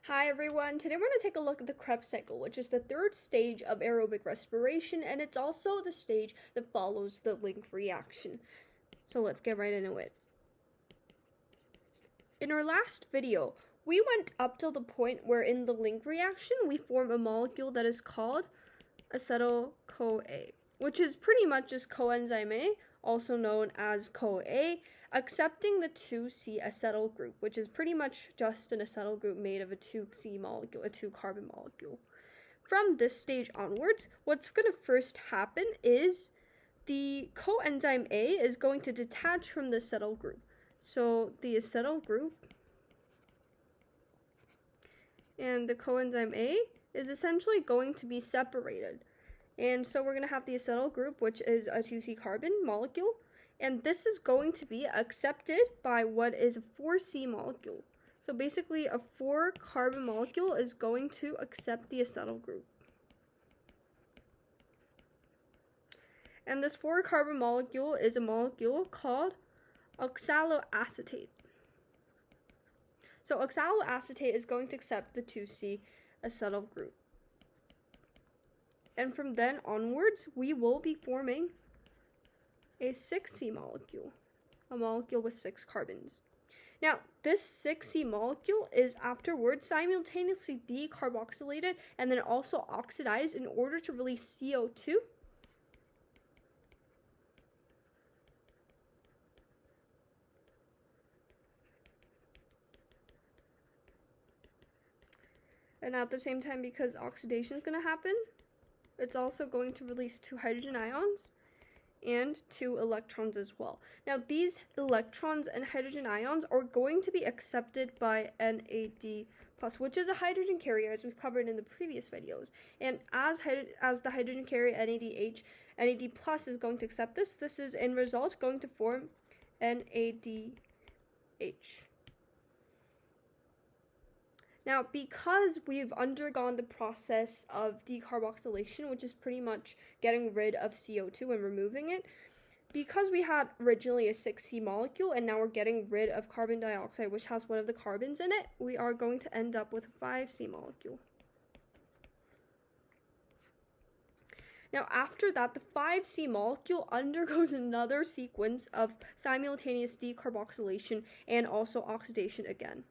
Hi everyone, today we're going to take a look at the Krebs cycle, which is the third stage of aerobic respiration, and it's also the stage that follows the link reaction. So let's get right into it. In our last video, we went up till the point where in the link reaction, we form a molecule that is called acetyl-CoA, which is pretty much just coenzyme A, also known as CoA, accepting the 2C acetyl group, which is pretty much just an acetyl group made of a 2C molecule, a 2-carbon molecule. From this stage onwards, what's going to first happen is the coenzyme A is going to detach from the acetyl group. So the acetyl group and the coenzyme A is essentially going to be separated. And so we're going to have the acetyl group, which is a 2C carbon molecule, and this is going to be accepted by what is a 4C molecule. So basically a 4-carbon molecule is going to accept the acetyl group. And this 4-carbon molecule is a molecule called oxaloacetate. So oxaloacetate is going to accept the 2C acetyl group. And from then onwards, we will be forming a 6C molecule, a molecule with 6 carbons. Now, this 6C molecule is afterwards simultaneously decarboxylated and then also oxidized in order to release CO2. And at the same time, because oxidation is going to happen, it's also going to release 2 hydrogen ions and 2 electrons as well. Now, these electrons and hydrogen ions are going to be accepted by NAD+, which is a hydrogen carrier, as we've covered in the previous videos. And as the hydrogen carrier NAD+ is going to accept this, this is in result going to form NADH. Now, because we've undergone the process of decarboxylation, which is pretty much getting rid of CO2 and removing it, because we had originally a 6C molecule and now we're getting rid of carbon dioxide, which has one of the carbons in it, we are going to end up with a 5C molecule. Now, after that, the 5C molecule undergoes another sequence of simultaneous decarboxylation and also oxidation again.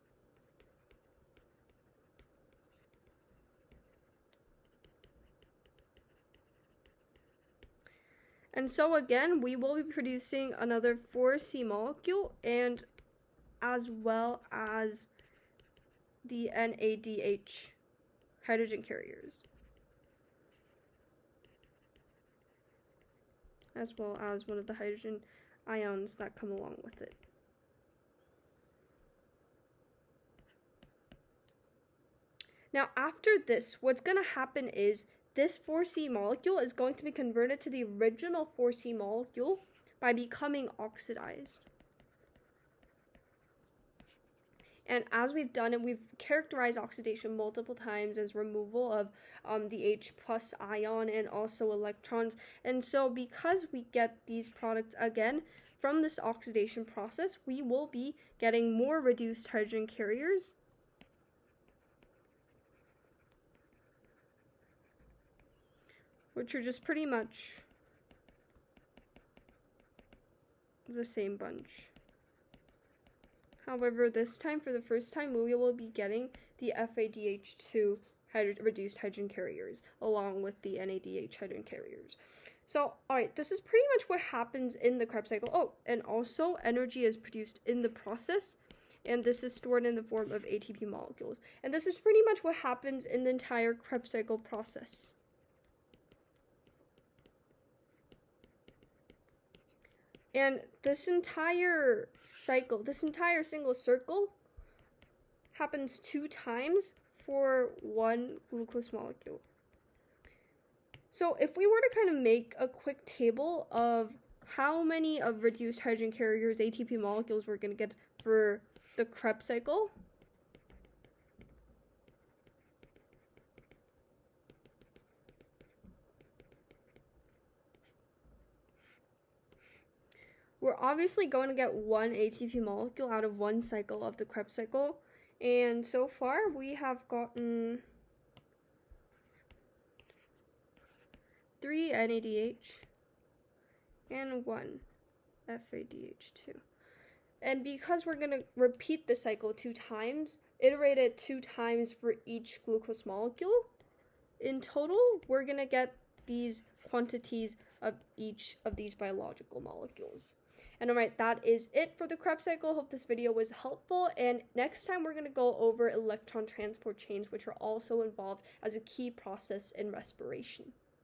And so again, we will be producing another 4C molecule and as well as the NADH hydrogen carriers, as well as one of the hydrogen ions that come along with it. Now, after this, what's going to happen is this 4C molecule is going to be converted to the original 4C molecule by becoming oxidized. And as we've done it, we've characterized oxidation multiple times as removal of the H+ ion and also electrons. And so because we get these products again from this oxidation process, we will be getting more reduced hydrogen carriers, which are just pretty much the same bunch. However, this time, for the first time, we will be getting the FADH2 reduced hydrogen carriers along with the NADH hydrogen carriers. So, alright, this is pretty much what happens in the Krebs cycle. Oh, and also energy is produced in the process, and this is stored in the form of ATP molecules. And this is pretty much what happens in the entire Krebs cycle process. And this entire cycle, this entire single circle happens 2 times for one glucose molecule. So if we were to kind of make a quick table of how many of reduced hydrogen carriers, ATP molecules, we're going to get for the Krebs cycle, we're obviously going to get one ATP molecule out of one cycle of the Krebs cycle, And so far we have gotten 3 NADH and 1 FADH2. And because we're going to repeat the cycle 2 times, iterate it 2 times for each glucose molecule, in total, we're going to get these quantities of each of these biological molecules. And alright, that is it for the Krebs cycle. Hope this video was helpful. And next time we're going to go over electron transport chains, which are also involved as a key process in respiration.